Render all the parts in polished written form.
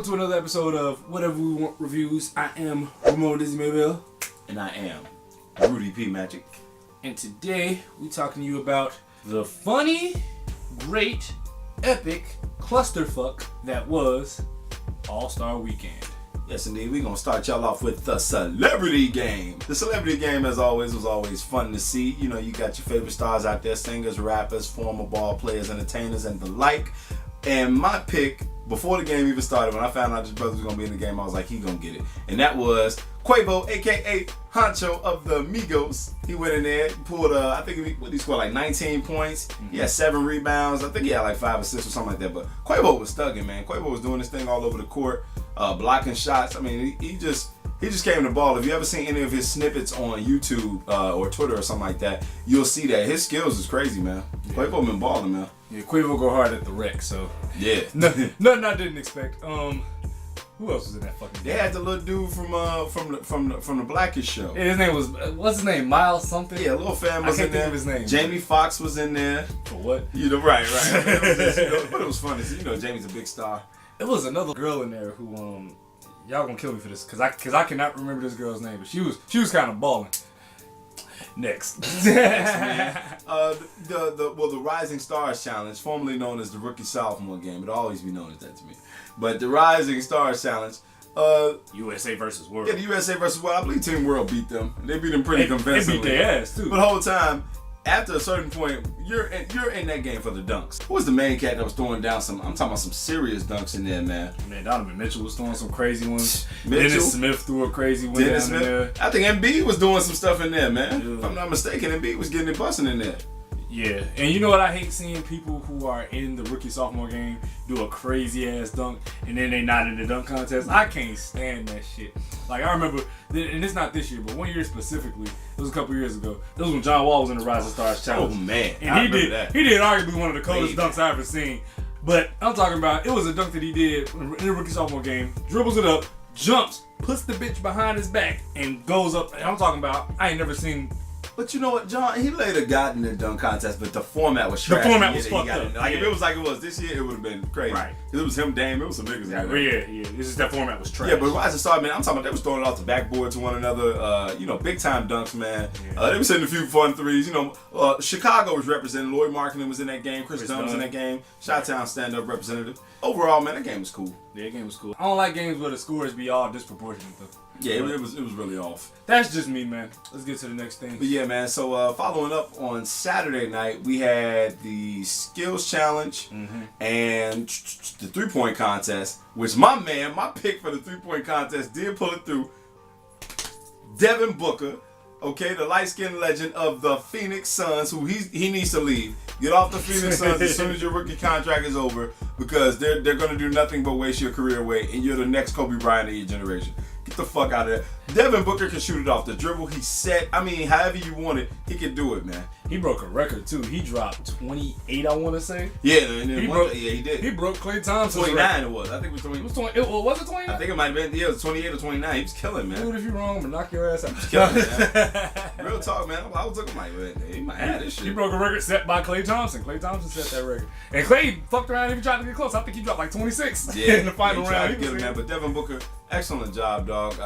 to another episode of Whatever We Want Reviews. I am Ramon Dizzy Maybell. And I am Rudy P. Magic. And today, we talking to you about the funny, great, epic clusterfuck that was AllStar Weekend. Yes, indeed. We're going to start y'all off with the Celebrity Game. The Celebrity Game, as always, was always fun to see. You know, you got your favorite stars out there, singers, rappers, former ball players, entertainers, and the like. And my pick, before the game even started, when I found out this brother was going to be in the game, I was like, he going to get it. And that was Quavo, a.k.a. Honcho of the Migos. He went in there, pulled, I think he scored like 19 points. He had 7 rebounds. I think he had like 5 assists or something like that. But Quavo was thugging, man. Quavo was doing this thing all over the court, blocking shots. I mean, he just came to ball. If you ever seen any of his snippets on YouTube or Twitter or something like that, you'll see that his skills is crazy, man. Yeah. Quavo been balling, man. Yeah, Quavo go hard at the rec, so yeah. Nothing I didn't expect. Who else was in that fucking game? They had the little dude from the Blackish show. Yeah, his name was what's his name? Miles something. Yeah, Lil Fam was in there. I can't think of his name. Jamie Foxx was in there. For what? You know, right. I mean, but it was funny. You know, Jamie's a big star. It was another girl in there who y'all gonna kill me for this because I cannot remember this girl's name, but she was kind of balling. Next. Man. The Rising Stars Challenge, formerly known as the Rookie Sophomore Game. It'll always be known as that to me. But the Rising Stars Challenge. USA versus World. Yeah, the USA versus World. I believe Team World beat them. They beat them pretty convincingly. They beat their ass too. But the whole time, after a certain point, you're in that game for the dunks. Who was the main cat that was throwing down I'm talking about some serious dunks in there, man. Man, Donovan Mitchell was throwing some crazy ones. Mitchell? Dennis Smith threw a crazy one down there. I think Embiid was doing some stuff in there, man. Yeah. If I'm not mistaken, Embiid was getting it busting in there. Yeah, and you know what? I hate seeing people who are in the rookie sophomore game do a crazy ass dunk and then they not in the dunk contest. I can't stand that shit. Like I remember, and it's not this year, but one year specifically, it was a couple years ago. It was when John Wall was in the Rising Stars Challenge. Oh man, and he did arguably one of the coldest dunks I've ever seen. But I'm talking about it was a dunk that he did in the rookie sophomore game. Dribbles it up, jumps, puts the bitch behind his back, and goes up. And I'm talking about I ain't never seen. But you know what, John? He later got in the dunk contest, but the format was trash. The format was fucked up. Like if it was like it was this year, it would have been crazy. Right. Because it was him, Dame, it was some niggas in there. Yeah. This is that format was trash. Yeah, but Rising Star, man, I'm talking about they was throwing it off the backboard to one another. Big time dunks, man. Yeah. They was hitting a few fun threes. You know, Chicago was represented. Lloyd Marketing was in that game. Chris Dunn was in that game. Chi-Town stand-up representative. Overall, man, that game was cool. Yeah, that game was cool. I don't like games where the scores be all disproportionate though. Yeah, it was really off. That's just me, man. Let's get to the next thing. But yeah, man, so following up on Saturday night, we had the Skills Challenge and the 3-point contest, which my pick for the 3-point contest did pull it through. Devin Booker, okay, the light-skinned legend of the Phoenix Suns, who he needs to leave. Get off the Phoenix Suns as soon as your rookie contract is over because they're going to do nothing but waste your career away, and you're the next Kobe Bryant of your generation. Get the fuck out of there. Devin Booker can shoot it off the dribble. He set. I mean, however you want it, he can do it, man. He broke a record too. He dropped 28, I want to say. Yeah, and then he did. He broke Klay Thompson's 29 record. It was. I think it was 20. Was it 29? I think it might have been. Yeah, it was 28 or 29. He was killing, man. Dude, if you're wrong, I'm gonna knock your ass out. Killing, man. Real talk, man. I was looking like, man, he might have this shit. He broke a record set by Klay Thompson. Klay Thompson set that record. And Klay fucked around and even tried to get close. I think he dropped like 26 in the final round. He man. But Devin Booker, excellent job, dog.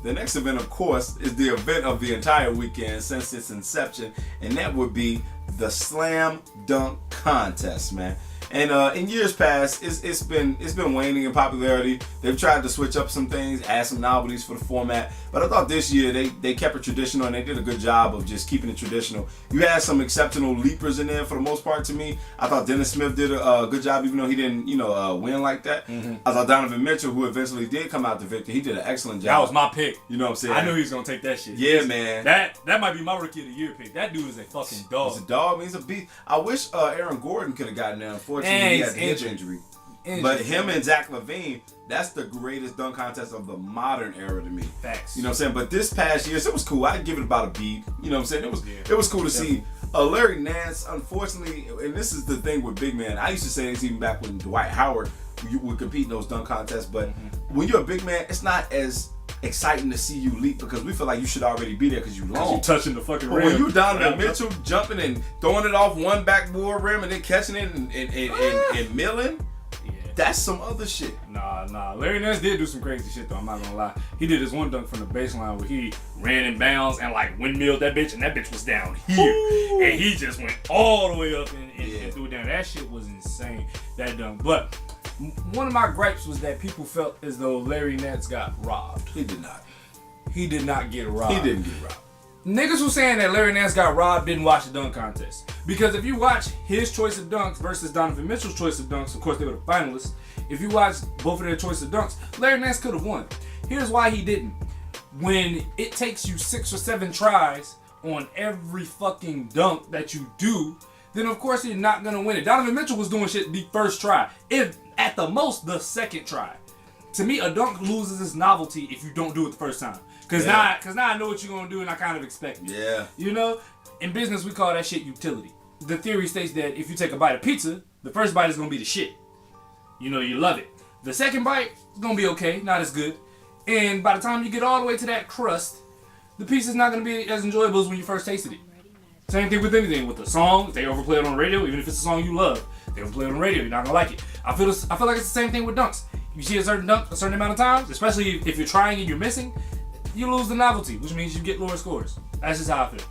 The next event, of course, is the event of the entire weekend since its inception, and that would be the Slam Dunk Contest, man. And in years past, it's been waning in popularity. They've tried to switch up some things, add some novelties for the format. But I thought this year they kept it traditional and they did a good job of just keeping it traditional. You had some exceptional leapers in there for the most part. To me, I thought Dennis Smith did a good job, even though he didn't win like that. I thought Donovan Mitchell, who eventually did come out the victor, he did an excellent job. That was my pick. You know what I'm saying? I knew he was gonna take that shit. Yeah, man. That might be my rookie of the year pick. That dude is a fucking dog. He's a dog. He's a beast. I wish Aaron Gordon could have gotten there. Unfortunately, he had a hip injury. But him and Zach LaVine, that's the greatest dunk contest of the modern era to me. Facts. You know what I'm saying? But this past year, so it was cool. I'd give it about a B. You know what I'm saying? It was cool to see. Larry Nance, unfortunately, and this is the thing with big man. I used to say this even back when Dwight Howard would compete in those dunk contests. But when you're a big man, it's not as exciting to see you leap because we feel like you should already be there because you long. You touching the fucking rim. But when you Donovan Mitchell jumping and throwing it off one backboard rim and then catching it and milling. Yeah. That's some other shit. Nah. Larry Nance did do some crazy shit though. I'm not gonna lie. He did this one dunk from the baseline where he ran in bounds and like windmilled that bitch, and that bitch was down here, and he just went all the way up and threw it down. That shit was insane. That dunk. But one of my gripes was that people felt as though Larry Nance got robbed. He did not. He did not get robbed. He didn't get robbed. Niggas who saying that Larry Nance got robbed didn't watch the dunk contest. Because if you watch his choice of dunks versus Donovan Mitchell's choice of dunks, of course they were the finalists. If you watch both of their choice of dunks, Larry Nance could have won. Here's why he didn't. When it takes you 6 or 7 tries on every fucking dunk that you do, then of course you're not gonna win it. Donovan Mitchell was doing shit the first try. If at the most the second try. To me, a dunk loses its novelty if you don't do it the first time. Cause now I know what you're gonna do and I kind of expect it. Yeah. You know, in business we call that shit utility. The theory states that if you take a bite of pizza, the first bite is gonna be the shit. You know, you love it. The second bite is gonna be okay, not as good. And by the time you get all the way to that crust, the pizza is not gonna be as enjoyable as when you first tasted it. Same thing with anything. With the song, if they overplay it on the radio, even if it's a song you love, they overplay it on the radio, you're not gonna like it. I feel like it's the same thing with dunks. You see a certain dunk a certain amount of times, especially if you're trying and you're missing, you lose the novelty, which means you get lower scores. That's just how I feel.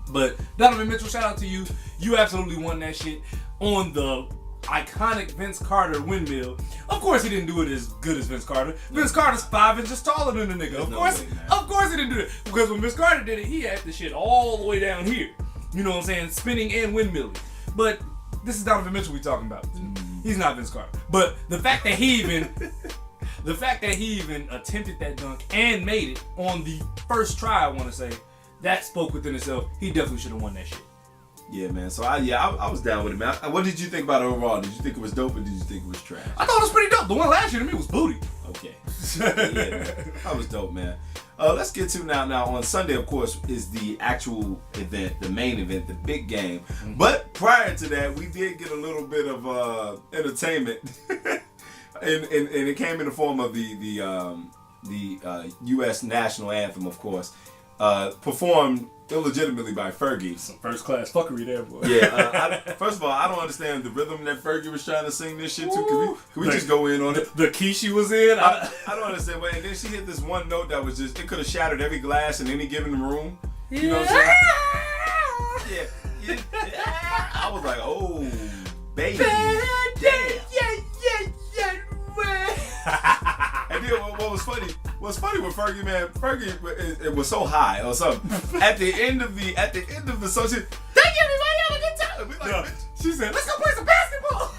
But Donovan Mitchell, shout out to you. You absolutely won that shit on the iconic Vince Carter windmill. Of course he didn't do it as good as Vince Carter. Vince Carter's 5 inches taller than the nigga. Of course he didn't do it. Because when Vince Carter did it, he had the shit all the way down here. You know what I'm saying? Spinning and windmilling. But this is Donovan Mitchell we talking about. He's not Vince Carter. But the fact that he even attempted that dunk and made it on the first try, I want to say, that spoke within itself. He definitely should have won that shit. Yeah, man. So I was down with it, man. What did you think about it overall? Did you think it was dope or did you think it was trash? I thought it was pretty dope. The one last year to me was booty. Okay. Yeah, man. That was dope, man. Let's get to now on Sunday, of course, is the actual event, the main event, the big game. Mm-hmm. But prior to that, we did get a little bit of entertainment. And it came in the form of the U.S. national anthem, of course, performed illegitimately by Fergie'S. Some first class fuckery there, boy. Yeah. First of all, I don't understand the rhythm that Fergie was trying to sing this shit to. Can we just go in on it? The key she was in? I don't understand. But and then she hit this one note that was just, it could have shattered every glass in any given room. You know what I'm saying? Yeah. I was like, oh, baby. Damn. And then what was funny with Fergie, man, it was so high or something. At the end of the song, she, thank you, everybody, have a good time. We like, bitch. She said, let's go play some basketball.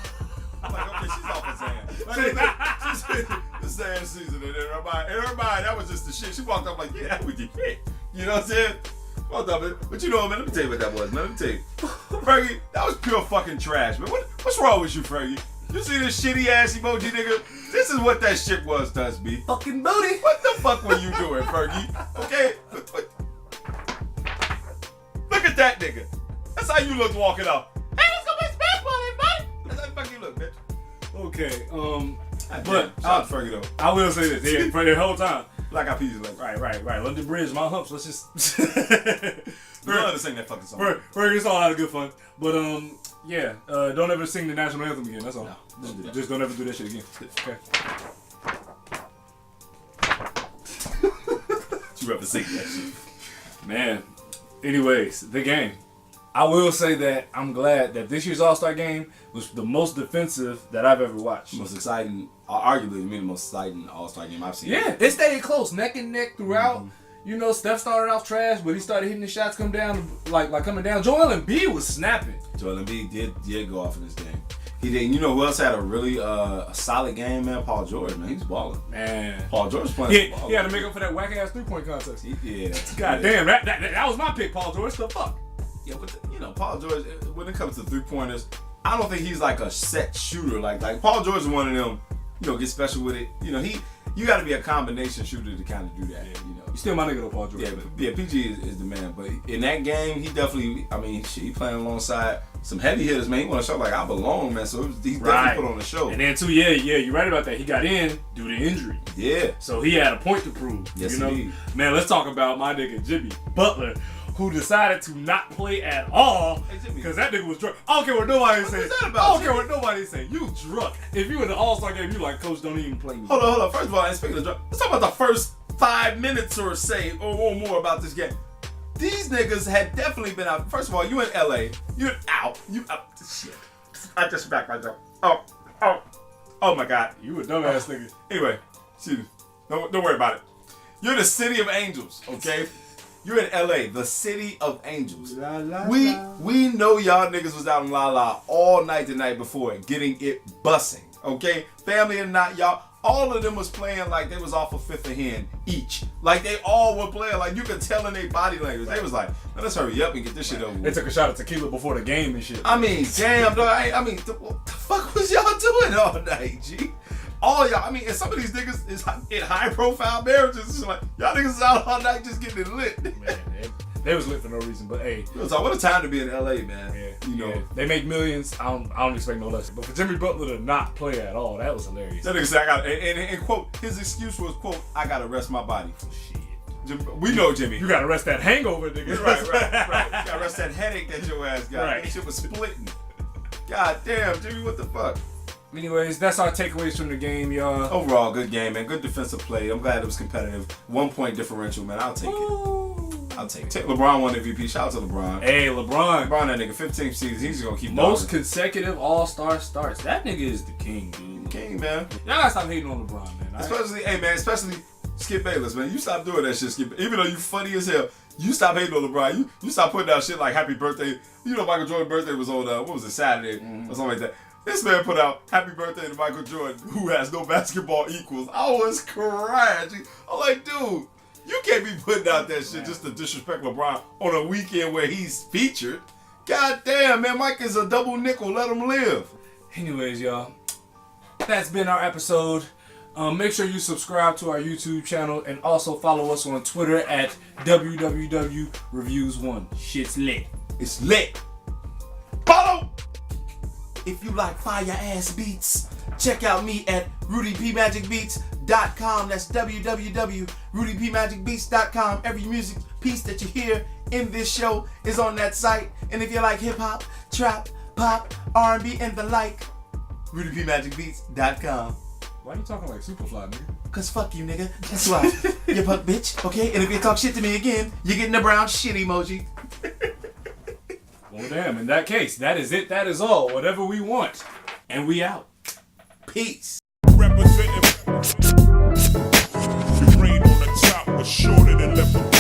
I'm like, okay, she's off the sand. She said the sand season, and everybody, that was just the shit. She walked up like, yeah, that was your shit. You know what I'm saying? Walked up, but you know what, man, let me tell you what that was, man. Let me tell you. Fergie, that was pure fucking trash, man. What's wrong with you, Fergie? You see this shitty ass emoji, nigga? This is what that shit was to us, B. Fucking booty. What the fuck were you doing, Fergie? Okay? Look at that nigga. That's how you look walking out. Hey, let's go play some basketball, everybody. That's how the fuck you look, bitch. Okay, but shout out to Fergie, though. I will say this, yeah, for the whole time. Black Eyed Peas, like, right. Let the bridge, my humps. Let's just. You know how to sing that fucking song. Fergie, it's all out of good fun. But yeah, don't ever sing the national anthem again. That's all. No, just don't ever do that shit again. Okay. You ever sing that shit? Man. Anyways, the game. I will say that I'm glad that this year's AllStar Game was the most defensive that I've ever watched. Most exciting, arguably, the most exciting AllStar Game I've seen. Yeah, it stayed close, neck and neck throughout. Mm-hmm. You know, Steph started off trash, but he started hitting the shots coming down. Joel Embiid was snapping. Joel Embiid did go off in this game. He did. You know who else had a really a solid game, man? Paul George, man. He was balling. Man. Paul George playing. He had to make up for that whack ass 3-point contest. Yeah. God damn, that was my pick, Paul George. The fuck. Yeah, but Paul George, when it comes to 3-pointers, I don't think he's like a set shooter. Like Paul George is one of them. Get special with it. You got to be a combination shooter to kind of do that. Yeah. You still my nigga though, Paul George. Yeah, PG is the man. But in that game, he definitely, he playing alongside some heavy hitters, man. He want to show like I belong, man. So he's definitely put on the show. And then too, yeah, you're right about that. He got in due to injury. Yeah. So he had a point to prove. Yes, indeed. Man, let's talk about my nigga Jimmy Butler. who decided to not play at all because that nigga was drunk. I don't care what nobody say. I don't care what nobody say. You drunk. If you in the All-Star game, you like, coach, don't even play me. Hold on. First of all, speaking of drunk, let's talk about the first 5 minutes or more about this game. These niggas had definitely been out. First of all, you in LA. You're out. You out. Shit. I just backed myself. Oh my God. You a dumbass nigga. Anyway, excuse me. Don't worry about it. You're the city of angels, okay? You're in LA, the city of angels. We know y'all niggas was out in La La all night the night before getting it bussing, okay? Family or not, y'all, all of them was playing like they was off a fifth of hand each. Like they all were playing, like you could tell in their body language. They was like, man, let's hurry up and get this shit over with. They took a shot of tequila before the game and shit. I mean, damn, dog. What the fuck was y'all doing all night, G? All y'all, and some of these niggas is in high profile marriages. It's like, y'all niggas is out all night just getting it lit. Man, they was lit for no reason, but hey. So what a time to be in LA, man. Yeah, you know. They make millions. I don't expect no less. But for Jimmy Butler to not play at all, that was hilarious. That nigga said, and quote, his excuse was, quote, I gotta rest my body. Shit. We know Jimmy. You gotta rest that hangover, nigga. Right. You gotta rest that headache that your ass got. Right. That shit was splitting. God damn, Jimmy, what the fuck? Anyways, that's our takeaways from the game, y'all. Overall, good game, man. Good defensive play. I'm glad it was competitive. 1 point differential, man. I'll take it. I'll take it. LeBron won MVP. Shout out to LeBron. Hey, LeBron. LeBron, that nigga. 15th season. He's gonna keep most consecutive All-Star starts. That nigga is the king, dude. King, man. Y'all gotta stop hating on LeBron, man. Especially Skip Bayless, man. You stop doing that shit, Skip. Even though you funny as hell, you stop hating on LeBron. You stop putting out shit like happy birthday. You know Michael Jordan's birthday was on, what was it, Saturday or something like that. This man put out happy birthday to Michael Jordan, who has no basketball equals. I was crying. I'm like, dude, you can't be putting out that shit just to disrespect LeBron on a weekend where he's featured. God damn, man, Mike is a double nickel. Let him live. Anyways, y'all, that's been our episode. Make sure you subscribe to our YouTube channel and also follow us on Twitter at www.reviews1. Shit's lit. It's lit. Follow! If you like fire ass beats, check out me at RudyPMagicBeats.com. That's www.RudyPMagicBeats.com. Every music piece that you hear in this show is on that site. And if you like hip hop, trap, pop, R&B, and the like, RudyPMagicBeats.com. Why you talking like Superfly, nigga? Cause fuck you, nigga. That's why. You punk bitch. Okay? And if you talk shit to me again, you're getting the brown shit emoji. Well, damn. In that case, that is it. That is all. Whatever we want. And we out. Peace. Representing. The rain on the top was shorter than Lebron.